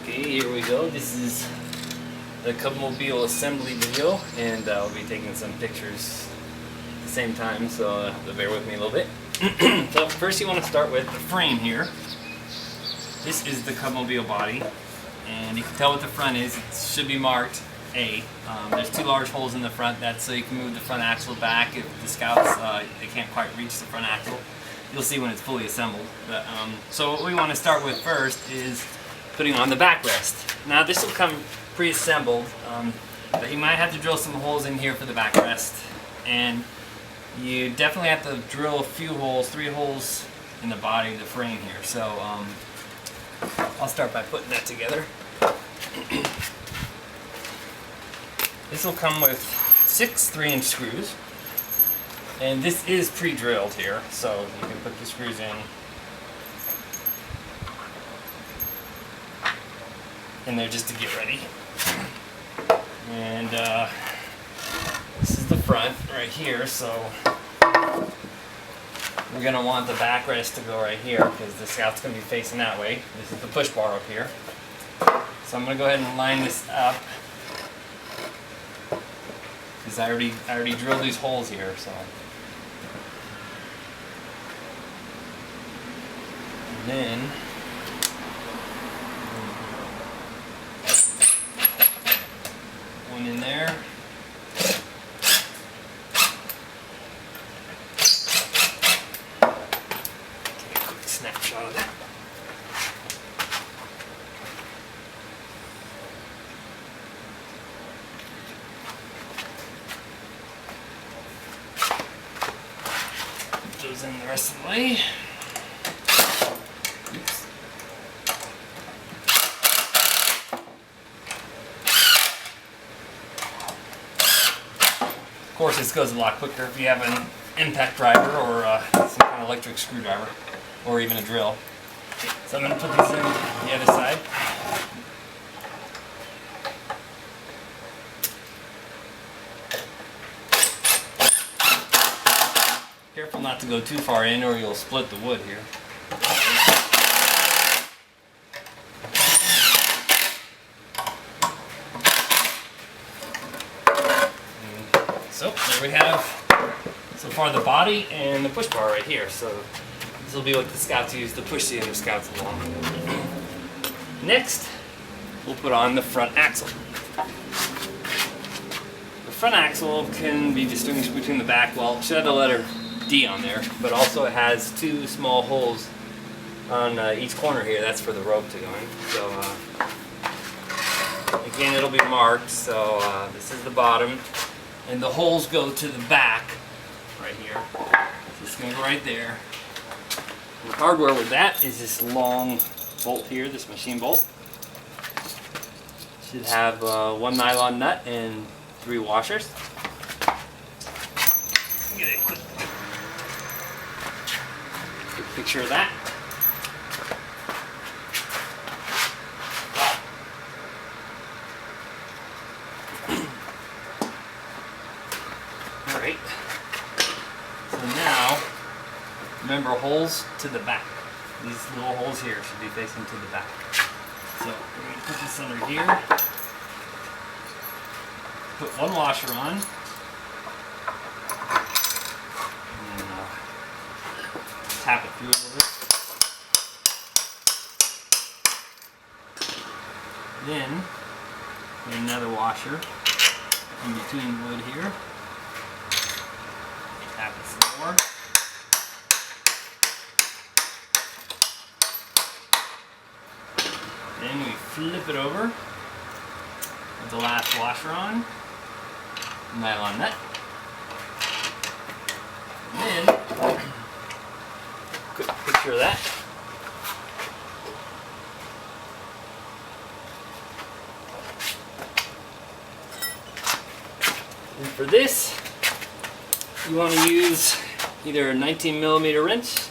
Okay, here we go. This is the cubmobile assembly video, and I'll be taking some pictures at the same time, so have to bear with me a little bit. So first you want to start with the frame here. This is the cubmobile body, and you can tell what the front is. It should be marked A. There's two large holes in the front. That's so you can move the front axle back if the Scouts they can't quite reach the front axle. You'll see when it's fully assembled. But, so what we want to start with first is putting on the backrest. Now this will come pre-assembled, but you might have to drill some holes in here for the backrest, and you definitely have to drill a few holes, 3 holes in the body of the frame here. So I'll start by putting that together. This will come with 6 3-inch screws, and this is pre-drilled here, so you can put the screws in there just to get ready. And this is the front right here, so we're going to want the backrest to go right here because the Scout's going to be facing that way. This is the push bar up here. So I'm going to go ahead and line this up because I already drilled these holes here. So, and then one in there. Take a quick snapshot of that. Put those in the rest of the way. Oops. Of course, this goes a lot quicker if you have an impact driver or some kind of electric screwdriver, or even a drill. So I'm going to put these in the other side. Careful not to go too far in, or you'll split the wood here. So there we have so far the body and the push bar right here. So this will be what the Scouts use to push the other Scouts along. Next, we'll put on the front axle. The front axle can be distinguished between the back. Well, it should have the letter D on there, but also it has 2 small holes on each corner here. That's for the rope to go in. So again, it'll be marked. So this is the bottom. And the holes go to the back, right here. So it's going to go right there. And the hardware with that is this long bolt here, this machine bolt. Should have 1 nylon nut and 3 washers. Get a quick picture of that. Alright, so now, remember, holes to the back. These little holes here should be facing to the back. So we're going to put this under here, put 1 washer on, and tap it through a little bit. Then, put another washer in between the wood here. Tap it some more. Then we flip it over with the last washer on, nylon nut. And then, quick picture of that. And for this, you want to use either a 19mm wrench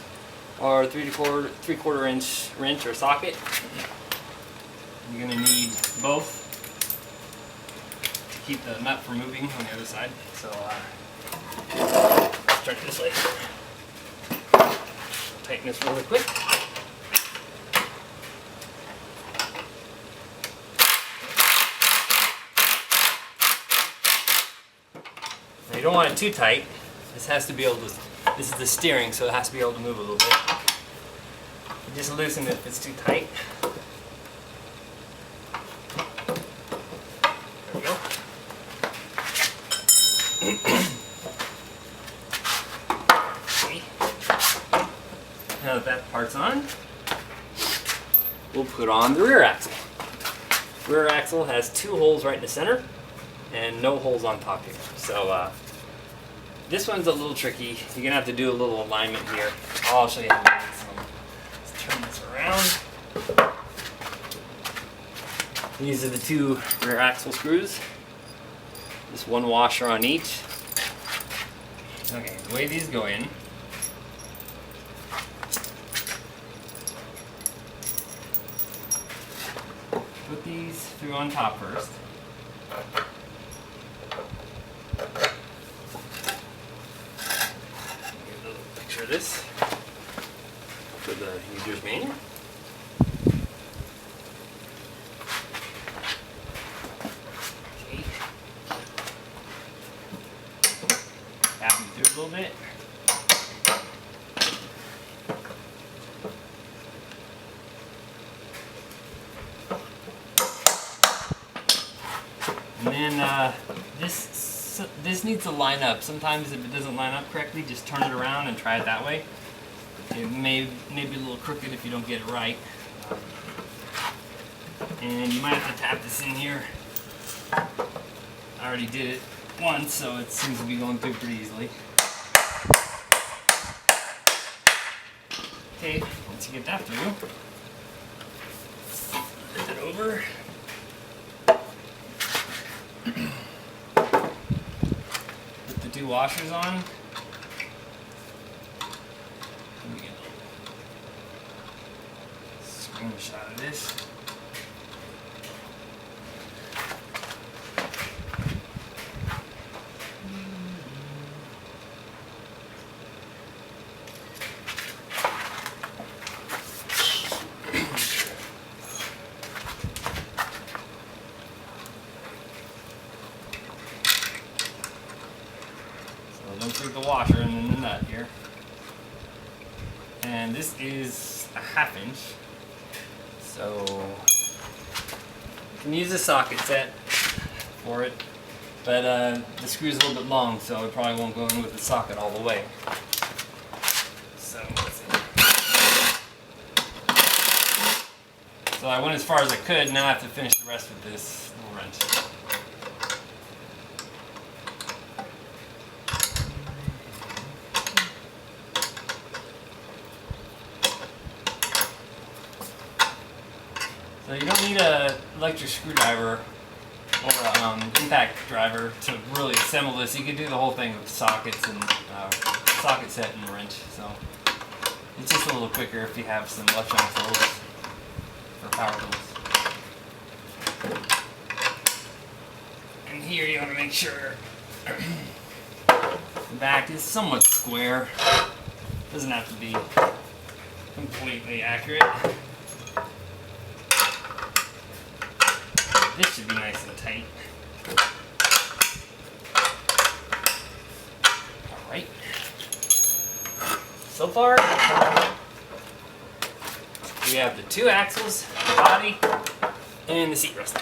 or 3/4 inch wrench or socket. You're going to need both to keep the nut from moving on the other side. So start this way. Tighten this really quick. You don't want it too tight. This has to be able to, this is the steering, so it has to be able to move a little bit. You just loosen it if it's too tight. There we go. Okay. Now that that part's on, we'll put on the rear axle. Rear axle has 2 holes right in the center and no holes on top here. So this one's a little tricky. You're gonna have to do a little alignment here. I'll show you how to do it. Let's turn this around. These are the 2 rear axle screws. Just 1 washer on each. Okay, the way these go in. Put these through on top first. Get a little picture of this for the user's manual. Okay. Tap them through a little bit. And then this needs to line up. Sometimes if it doesn't line up correctly, just turn it around and try it that way. It may be a little crooked if you don't get it right. And you might have to tap this in here. I already did it once, so it seems to be going through pretty easily. Okay, once you get that through, lift it over. Put the 2 washers on. Let me get a screenshot of this. Don't take the washer and then the nut here. And this is a 1/2 inch. So you can use a socket set for it. But the screw's a little bit long, so it probably won't go in with the socket all the way. So let's see. So I went as far as I could, now I have to finish the rest with this little wrench. So you don't need an electric screwdriver or impact driver to really assemble this. You can do the whole thing with sockets and socket set and wrench. So it's just a little quicker if you have some electronic tools or power tools. And here you want to make sure the back is somewhat square. Doesn't have to be completely accurate. This should be nice and tight. Alright. So far, we have the 2 axles, the body, and the seat rest.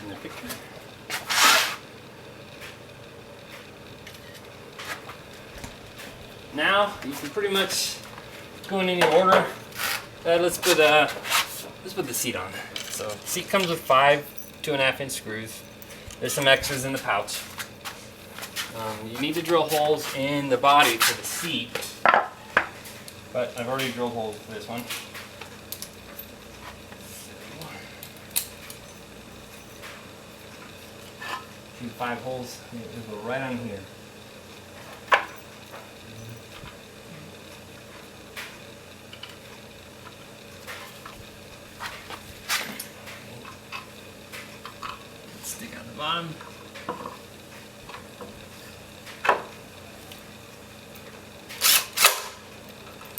In the picture. Now, you can pretty much go in any order. Let's put the seat on. So the seat comes with 5 2.5 inch screws. There's some extras in the pouch. You need to drill holes in the body for the seat, but I've already drilled holes for this one. See 5 holes? They go right on here. Stick out the bottom.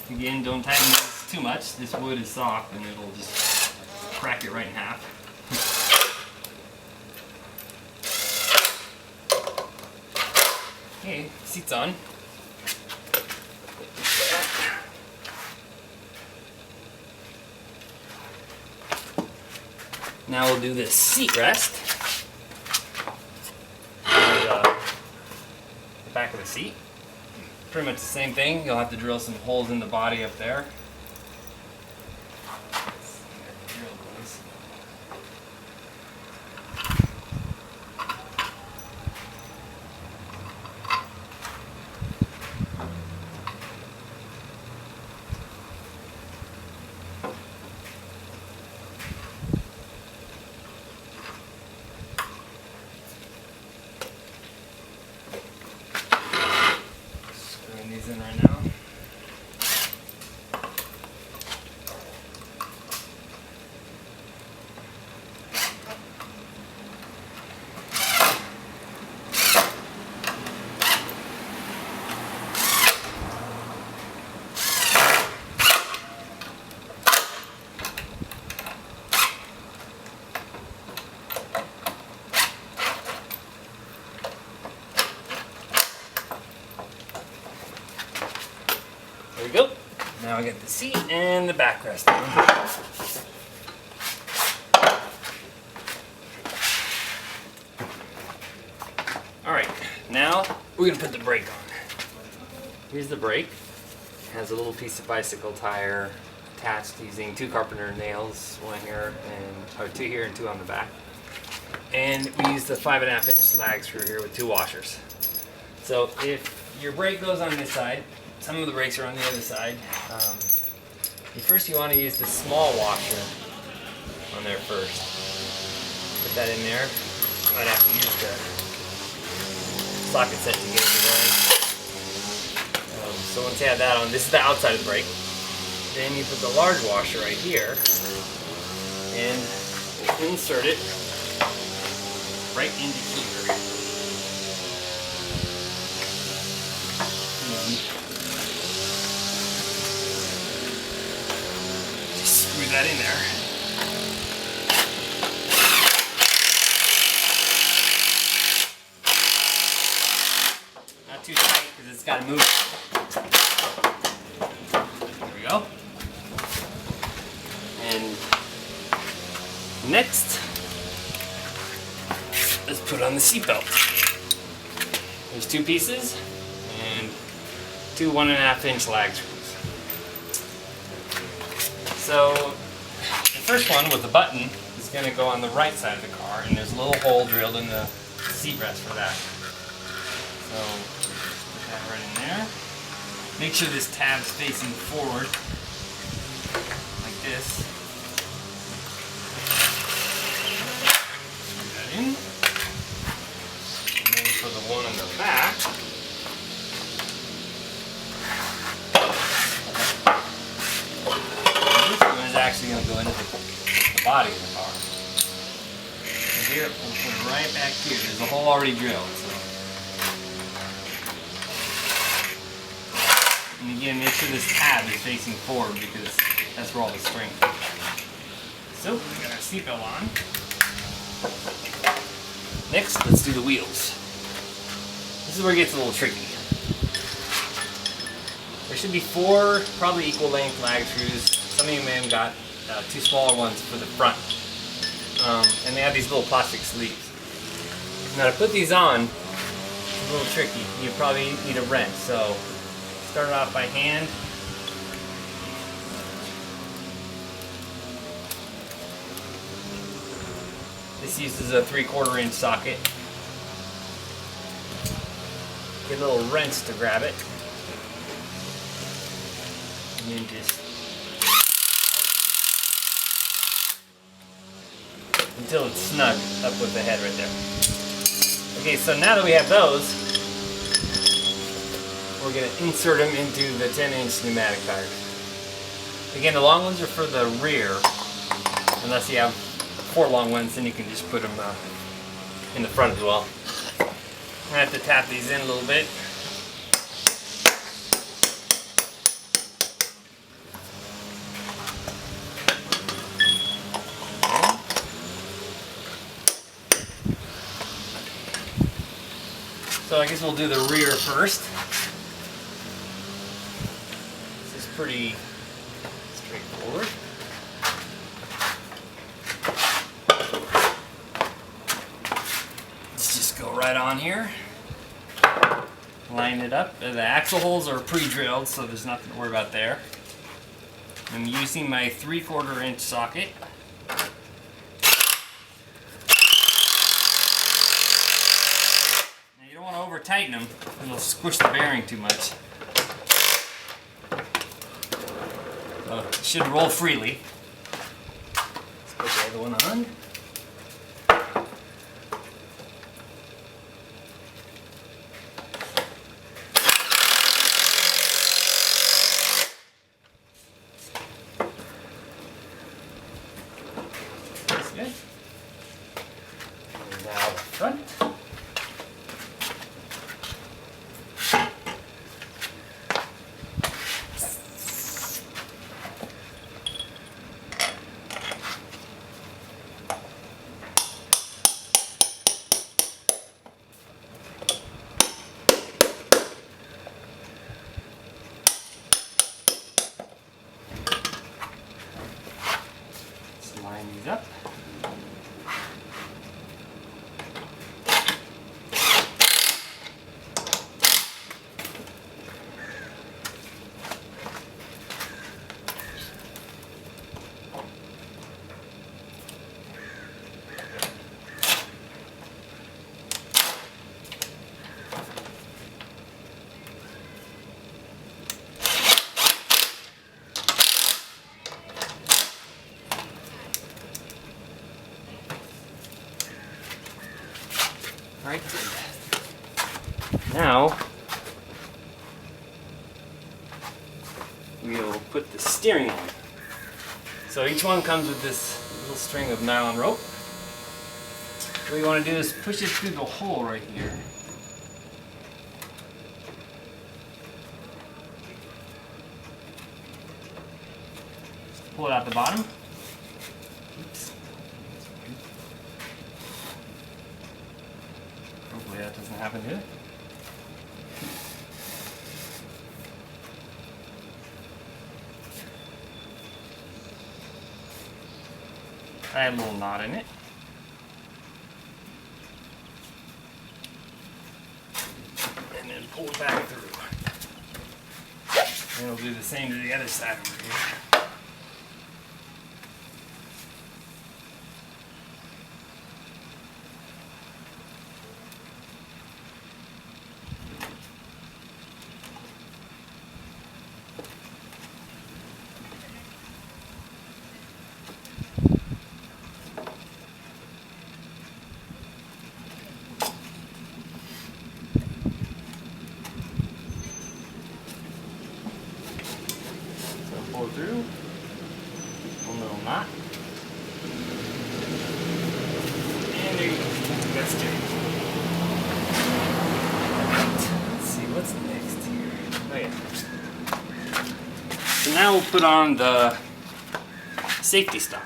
Again, don't tighten this too much. This wood is soft and it'll just crack it right in half. Okay, seat's on. Now we'll do this seat rest. The back of the seat. Pretty much the same thing. You'll have to drill some holes in the body up there. Screwing these in right now. There we go. Now I got the seat and the backrest on. Alright, now we're going to put the brake on. Here's the brake. It has a little piece of bicycle tire attached using 2 carpenter nails, one here or 2 here and 2 on the back. And we use the 5.5 inch slag screw here with 2 washers. So if your brake goes on this side, some of the brakes are on the other side. First you want to use the small washer on there first. Put that in there. You might have to use the socket set to get it going. So once you have that on, this is the outside of the brake. Then you put the large washer right here and insert it right into here. Screw that in there. Not too tight because it's got to move. There we go. And next, let's put on the seatbelt. There's 2 pieces and 2 1.5 inch lag screws. So the first one with the button is going to go on the right side of the car, and there's a little hole drilled in the seat rest for that. So put that right in there. Make sure this tab's facing forward, like this. Screw that in. And then for the one on the back, actually going to go into the body of the car. And here, we'll put it right back here. There's a hole already drilled. So. And again, make sure this tab is facing forward because that's where all the strength is. So, we got our seatbelt on. Next, let's do the wheels. This is where it gets a little tricky. There should be 4 probably equal length lag screws. Some of you may have got 2 smaller ones for the front. And they have these little plastic sleeves. Now to put these on, it's a little tricky. You probably need a wrench. So start it off by hand. This uses a 3/4 inch socket. Get a little wrench to grab it. And then just until it's snug up with the head right there. Okay, so now that we have those, we're going to insert them into the 10-inch pneumatic tires. Again, the long ones are for the rear, unless you have 4 long ones, then you can just put them in the front as well. I have to tap these in a little bit. So I guess we'll do the rear first. This is pretty straightforward. Let's just go right on here. Line it up. The axle holes are pre-drilled, so there's nothing to worry about there. I'm using my 3/4 inch socket. Now you don't want to over tighten them, it'll squish the bearing too much. It should roll freely. Let's put the other one on. Good. And now the front. Let's line these up. Right there. Now we'll put the steering on. So each one comes with this little string of nylon rope. What you want to do is push it through the hole right here. Just pull it out the bottom. Oops. Hopefully that doesn't happen to it. I have a little knot in it. And then pull it back through. And we'll do the same to the other side over here. Pull it through, one little knot, and there you go. That's good. Let's see what's next here. Oh yeah. So now we'll put on the safety stop.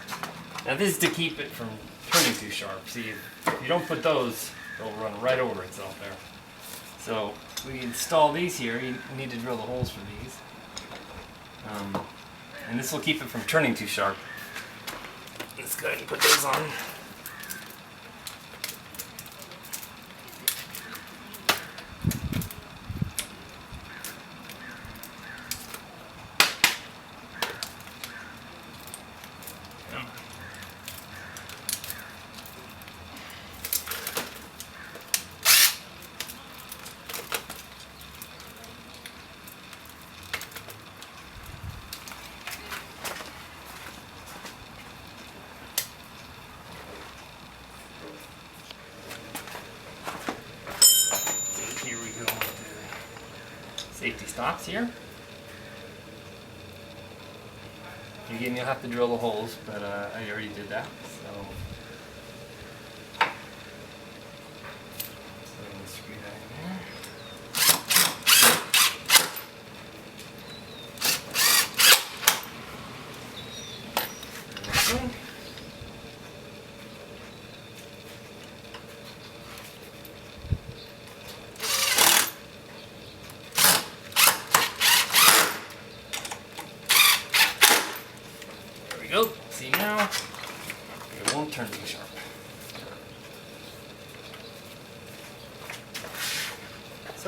Now this is to keep it from turning too sharp. See, if you don't put those, it'll run right over itself there. So we install these here. You need to drill the holes for these. And this will keep it from turning too sharp. Let's go ahead and put those on. Safety stops here. Again, you'll have to drill the holes, but I already did that. So screw that in there. Okay.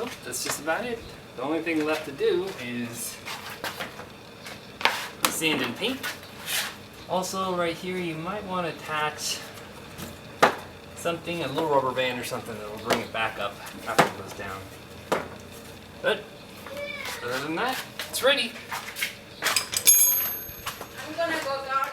So that's just about it. The only thing left to do is sand and paint. Also right here you might want to attach something, a little rubber band or something that will bring it back up after it goes down. But other than that, it's ready. I'm gonna go down